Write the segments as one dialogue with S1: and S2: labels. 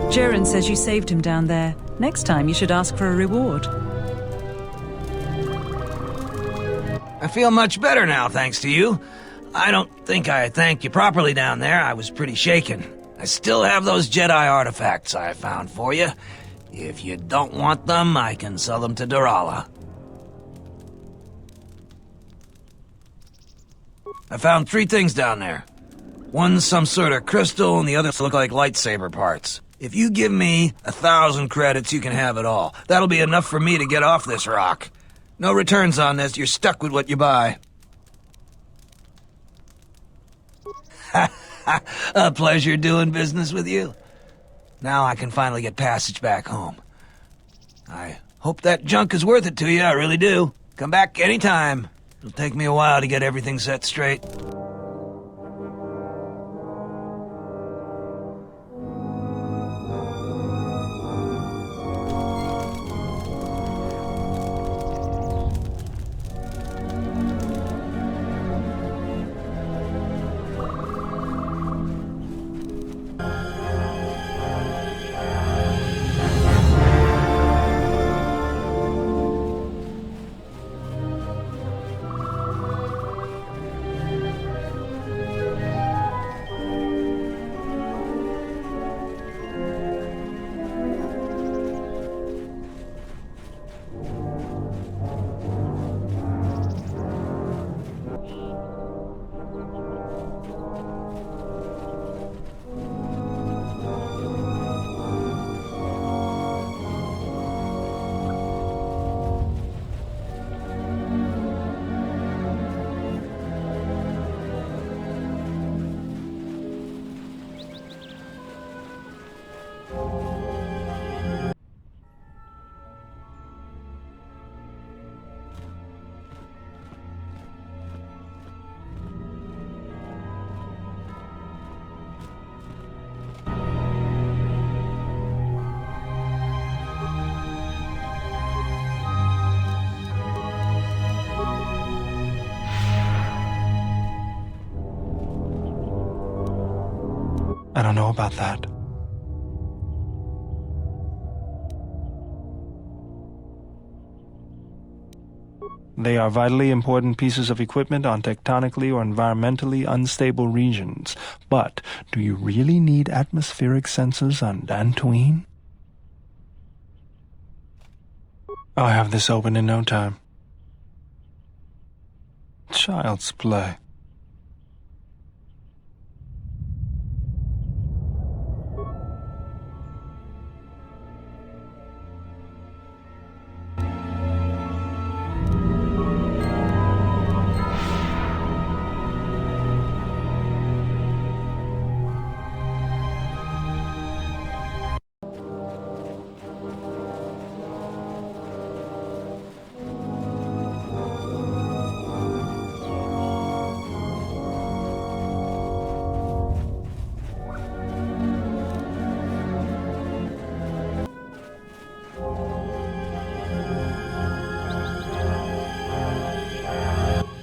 S1: Jiren says you saved him down there. Next time you should ask for a reward.
S2: I feel much better now, thanks to you. I don't think I thanked you properly down there. I was pretty shaken. I still have those Jedi artifacts I found for you. If you don't want them, I can sell them to Durala. I found 3 things down there. One's some sort of crystal, and the others look like lightsaber parts. If you give me 1,000 credits, you can have it all. That'll be enough for me to get off this rock. No returns on this, you're stuck with what you buy. A pleasure doing business with you. Now I can finally get passage back home. I hope that junk is worth it to you, I really do. Come back anytime. It'll take me a while to get everything set straight.
S3: I don't know about that. They are vitally important pieces of equipment on tectonically or environmentally unstable regions. But do you really need atmospheric sensors on Dantooine? I'll have this open in no time. Child's play.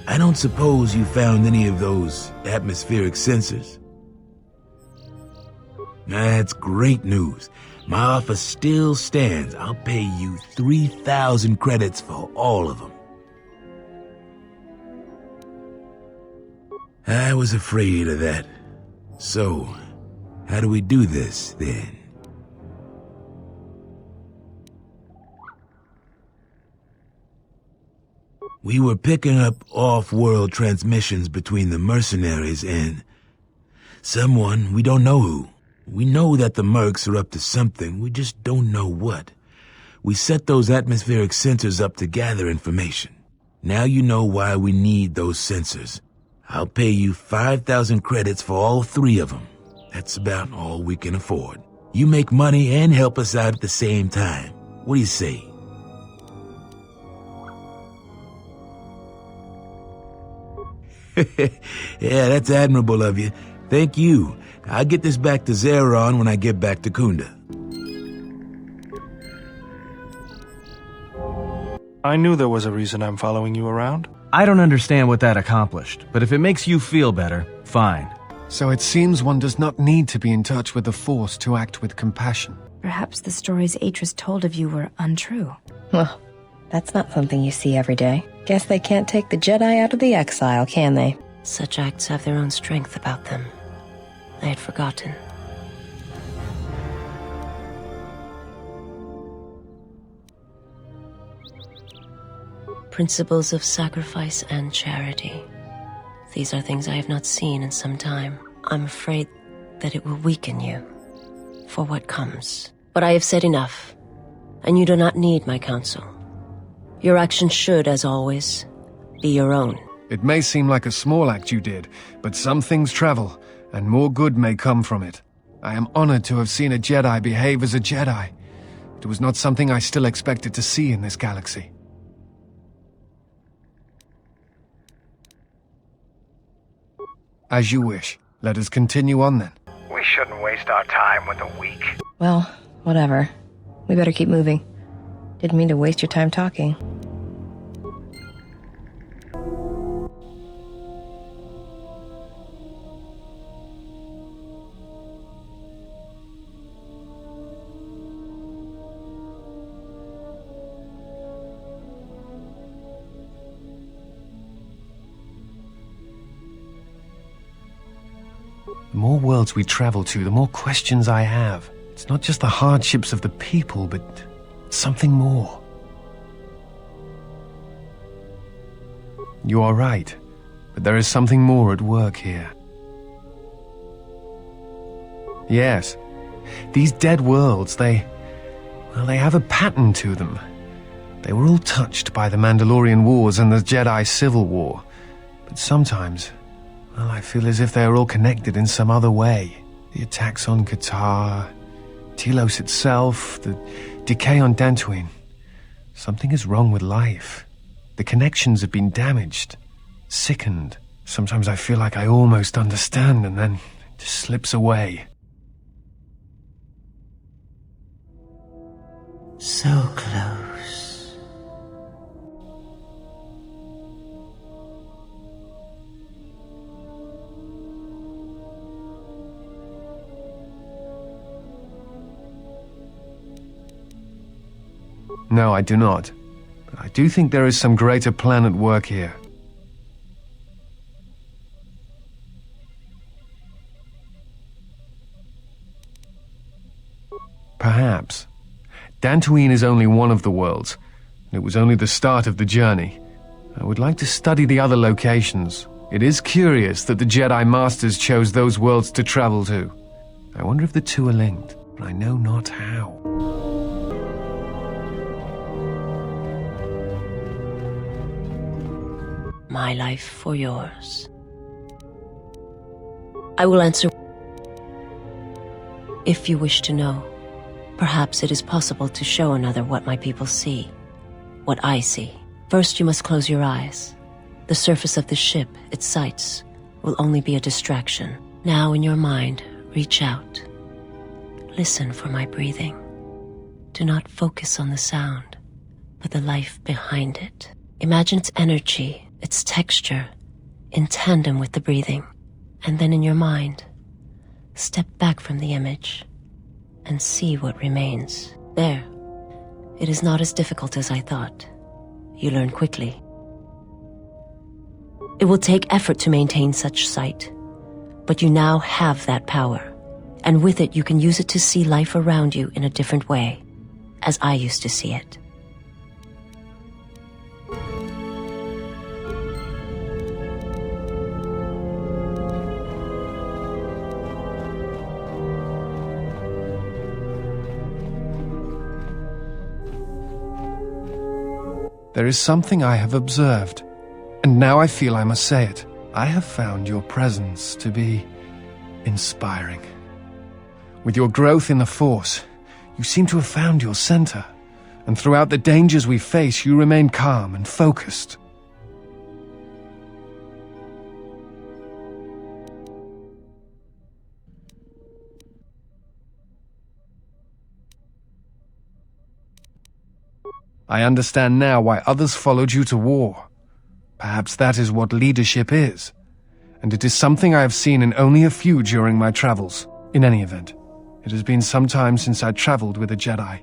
S4: I don't suppose you found any of those atmospheric sensors? That's great news. My offer still stands. I'll pay you 3,000 credits for all of them. I was afraid of that. So, how do we do this, then? We were picking up off-world transmissions between the mercenaries and someone we don't know who. We know that the mercs are up to something, we just don't know what. We set those atmospheric sensors up to gather information. Now you know why we need those sensors. I'll pay you 5,000 credits for all 3 of them. That's about all we can afford. You make money and help us out at the same time. What do you say? Yeah, that's admirable of you. Thank you. I'll get this back to Zeron when I get back to Kunda.
S3: I knew there was a reason I'm following you around.
S5: I don't understand what that accomplished, but if it makes you feel better, fine.
S6: So it seems one does not need to be in touch with the Force to act with compassion.
S7: Perhaps the stories Atris told of you were untrue.
S8: Well, that's not something you see every day. Guess they can't take the Jedi out of the exile, can they?
S9: Such acts have their own strength about them. I had forgotten. Principles of sacrifice and charity. These are things I have not seen in some time. I'm afraid that it will weaken you for what comes. But I have said enough, and you do not need my counsel. Your actions should, as always, be your own.
S6: It may seem like a small act you did, but some things travel, and more good may come from it. I am honored to have seen a Jedi behave as a Jedi. It was not something I still expected to see in this galaxy. As you wish. Let us continue on then.
S10: We shouldn't waste our time with the weak.
S8: Well, whatever. We better keep moving. Didn't mean to waste your time talking.
S6: The more worlds we travel to, the more questions I have. It's not just the hardships of the people, but something more. You are right, but there is something more at work here. Yes, these dead worlds, they have a pattern to them. They were all touched by the Mandalorian Wars and the Jedi Civil War, but sometimes, well, I feel as if they are all connected in some other way. The attacks on KotOR, Telos itself, the decay on Dantooine. Something is wrong with life. The connections have been damaged, sickened. Sometimes I feel like I almost understand, and then it just slips away.
S9: So close.
S6: No, I do not. But I do think there is some greater plan at work here. Perhaps. Dantooine is only one of the worlds, and it was only the start of the journey. I would like to study the other locations. It is curious that the Jedi Masters chose those worlds to travel to. I wonder if the two are linked, but I know not how.
S9: My life for yours. I will answer if you wish to know. Perhaps it is possible to show another what my people see, what I see. First, you must close your eyes. The surface of the ship, its sights, will only be a distraction. Now, in your mind, reach out. Listen for my breathing. Do not focus on the sound, but the life behind it. Imagine its energy, its texture, in tandem with the breathing. And then in your mind, step back from the image and see what remains. There. It is not as difficult as I thought. You learn quickly. It will take effort to maintain such sight, but you now have that power, and with it you can use it to see life around you in a different way, as I used to see it.
S6: There is something I have observed, and now I feel I must say it. I have found your presence to be inspiring. With your growth in the Force, you seem to have found your center, and throughout the dangers we face, you remain calm and focused. I understand now why others followed you to war. Perhaps that is what leadership is, and it is something I have seen in only a few during my travels. In any event, it has been some time since I traveled with a Jedi,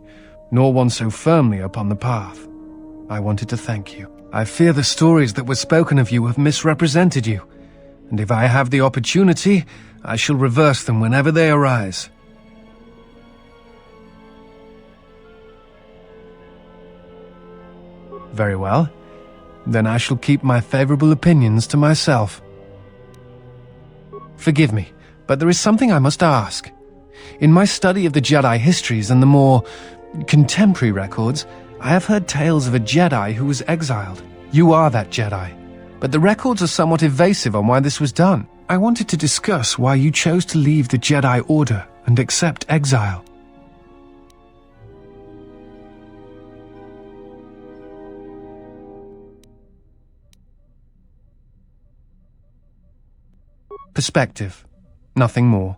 S6: nor one so firmly upon the path. I wanted to thank you. I fear the stories that were spoken of you have misrepresented you, and if I have the opportunity, I shall reverse them whenever they arise. Very well. Then I shall keep my favorable opinions to myself. Forgive me, but there is something I must ask. In my study of the Jedi histories and the more contemporary records, I have heard tales of a Jedi who was exiled. You are that Jedi, but the records are somewhat evasive on why this was done. I wanted to discuss why you chose to leave the Jedi Order and accept exile. Perspective. Nothing more.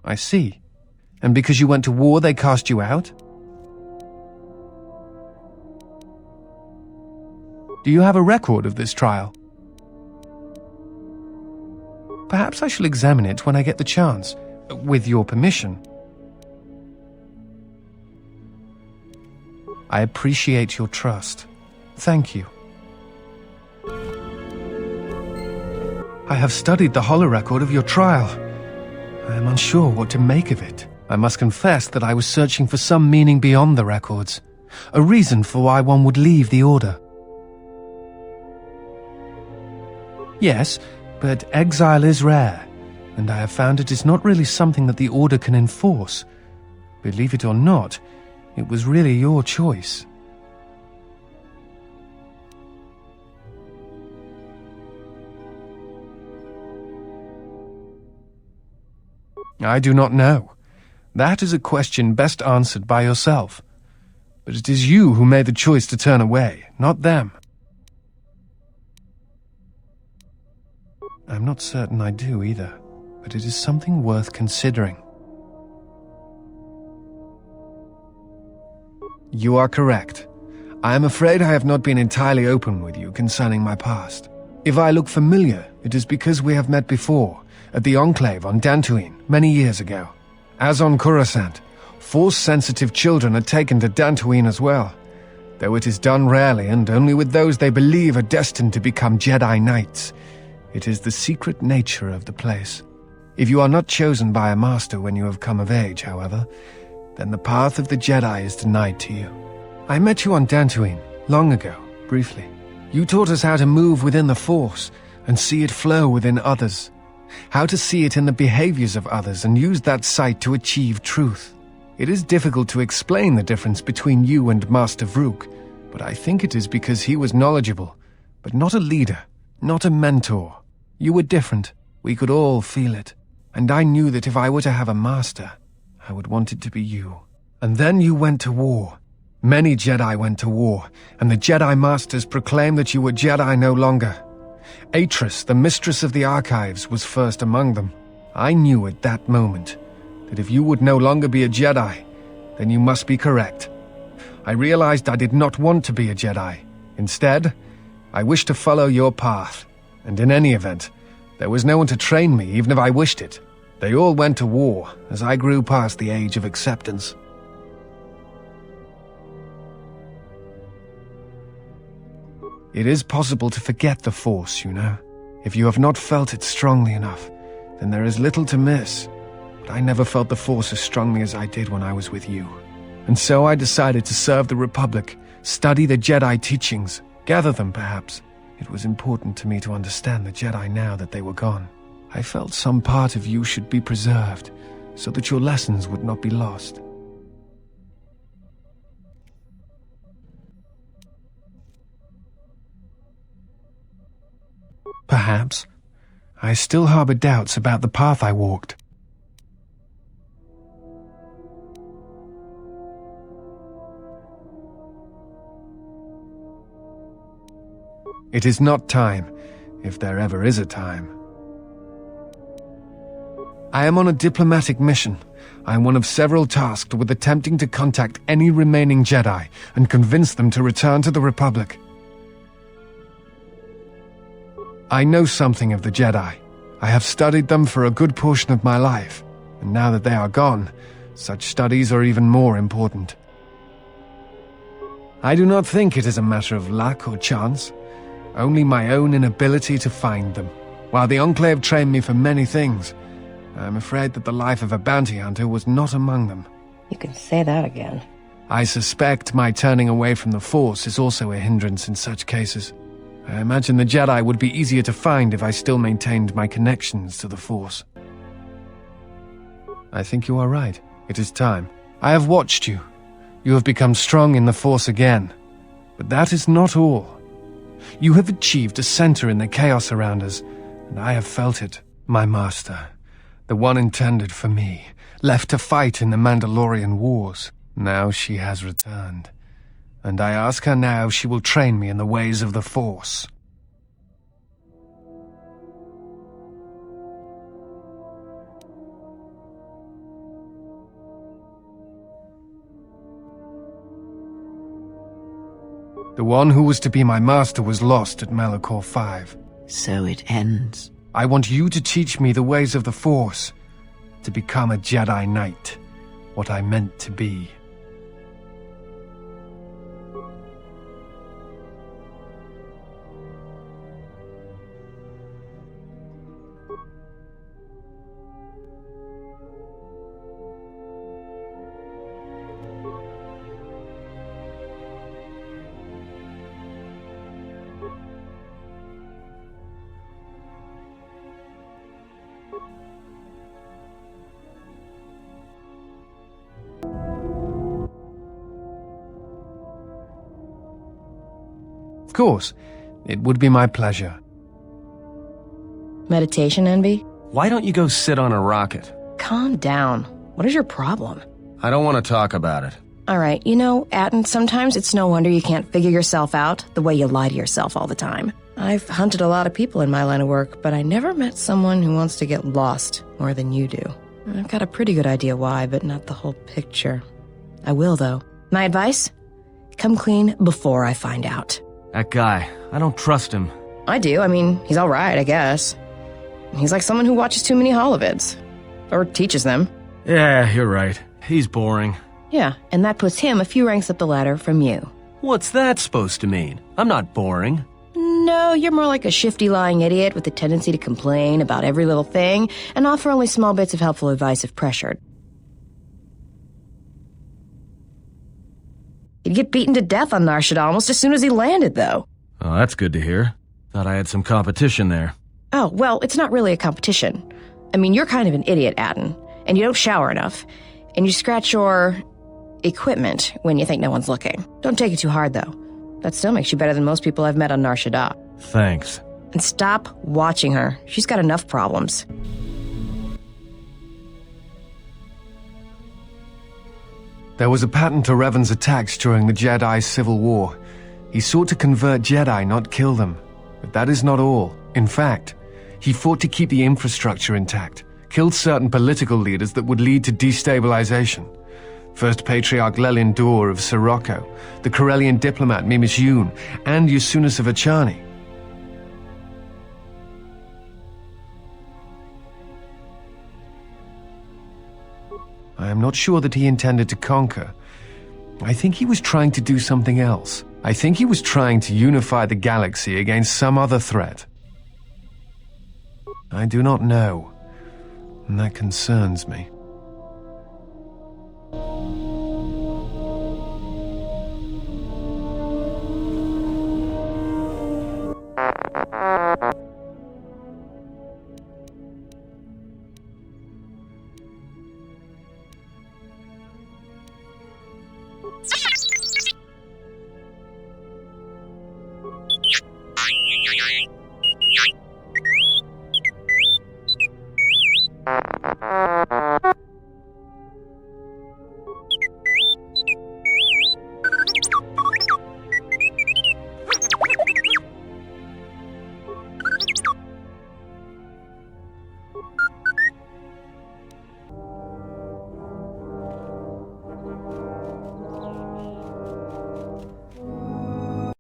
S6: I see. And because you went to war, they cast you out? Do you have a record of this trial? Perhaps I shall examine it when I get the chance, with your permission. I appreciate your trust. Thank you. I have studied the holorecord of your trial. I am unsure what to make of it. I must confess that I was searching for some meaning beyond the records, a reason for why one would leave the Order. Yes, but exile is rare, and I have found it is not really something that the Order can enforce. Believe it or not, it was really your choice. I do not know. That is a question best answered by yourself. But it is you who made the choice to turn away, not them. I'm not certain I do either, but it is something worth considering. You are correct. I am afraid I have not been entirely open with you concerning my past. If I look familiar, it is because we have met before, at the Enclave on Dantooine, many years ago. As on Coruscant, Force-sensitive children are taken to Dantooine as well, though it is done rarely and only with those they believe are destined to become Jedi Knights. It is the secret nature of the place. If you are not chosen by a master when you have come of age, however, then the path of the Jedi is denied to you. I met you on Dantooine, long ago, briefly. You taught us how to move within the Force and see it flow within others. How to see it in the behaviors of others and use that sight to achieve truth. It is difficult to explain the difference between you and Master Vrook, but I think it is because he was knowledgeable, but not a leader, not a mentor. You were different. We could all feel it. And I knew that if I were to have a master, I would want it to be you. And then you went to war. Many Jedi went to war, and the Jedi Masters proclaimed that you were Jedi no longer. Atris, the mistress of the archives, was first among them. I knew at that moment that if you would no longer be a Jedi, then you must be correct. I realized I did not want to be a Jedi. Instead, I wished to follow your path, and in any event, there was no one to train me even if I wished it. They all went to war as I grew past the age of acceptance. It is possible to forget the Force, you know. If you have not felt it strongly enough, then there is little to miss. But I never felt the Force as strongly as I did when I was with you. And so I decided to serve the Republic, study the Jedi teachings, gather them perhaps. It was important to me to understand the Jedi now that they were gone. I felt some part of you should be preserved, so that your lessons would not be lost. Perhaps. I still harbor doubts about the path I walked. It is not time, if there ever is a time. I am on a diplomatic mission. I am one of several tasked with attempting to contact any remaining Jedi and convince them to return to the Republic. I know something of the Jedi. I have studied them for a good portion of my life, and now that they are gone, such studies are even more important. I do not think it is a matter of luck or chance, only my own inability to find them. While the Enclave trained me for many things, I am afraid that the life of a bounty hunter was not among them.
S8: You can say that again.
S6: I suspect my turning away from the Force is also a hindrance in such cases. I imagine the Jedi would be easier to find if I still maintained my connections to the Force. I think you are right. It is time. I have watched you. You have become strong in the Force again. But that is not all. You have achieved a center in the chaos around us, and I have felt it. My master, the one intended for me, left to fight in the Mandalorian Wars. Now she has returned, and I ask her now if she will train me in the ways of the Force. The one who was to be my master was lost at Malachor 5.
S11: So it ends.
S6: I want you to teach me the ways of the Force, to become a Jedi Knight, what I meant to be. Of course, it would be my pleasure.
S7: Meditation envy?
S5: Why don't you go sit on a rocket?
S7: Calm down. What is your problem?
S5: I don't want to talk about it.
S7: Alright, you know, Atton, sometimes it's no wonder you can't figure yourself out the way you lie to yourself all the time. I've hunted a lot of people in my line of work, but I never met someone who wants to get lost more than you do. I've got a pretty good idea why, but not the whole picture. I will, though. My advice? Come clean before I find out.
S5: That guy, I don't trust him.
S7: I do. I mean, he's alright, I guess. He's like someone who watches too many holovids. Or teaches them.
S5: Yeah, you're right. He's boring.
S7: Yeah, and that puts him a few ranks up the ladder from you.
S5: What's that supposed to mean? I'm not boring.
S7: No, you're more like a shifty, lying idiot with a tendency to complain about every little thing and offer only small bits of helpful advice if pressured. He'd get beaten to death on Nar Shaddaa almost as soon as he landed, though.
S5: Oh, that's good to hear. Thought I had some competition there.
S7: Oh, well, it's not really a competition. I mean, you're kind of an idiot, Atton, and you don't shower enough, and you scratch your equipment when you think no one's looking. Don't take it too hard, though. That still makes you better than most people I've met on Nar Shaddaa.
S5: Thanks.
S7: And stop watching her. She's got enough problems.
S6: There was a pattern to Revan's attacks during the Jedi Civil War. He sought to convert Jedi, not kill them. But that is not all. In fact, he fought to keep the infrastructure intact, killed certain political leaders that would lead to destabilization. First Patriarch Lelin Dur of Sirocco, the Corellian diplomat Mimis Yoon, and Yusunis of Achani. I am not sure that he intended to conquer. I think he was trying to do something else. I think he was trying to unify the galaxy against some other threat. I do not know, and that concerns me.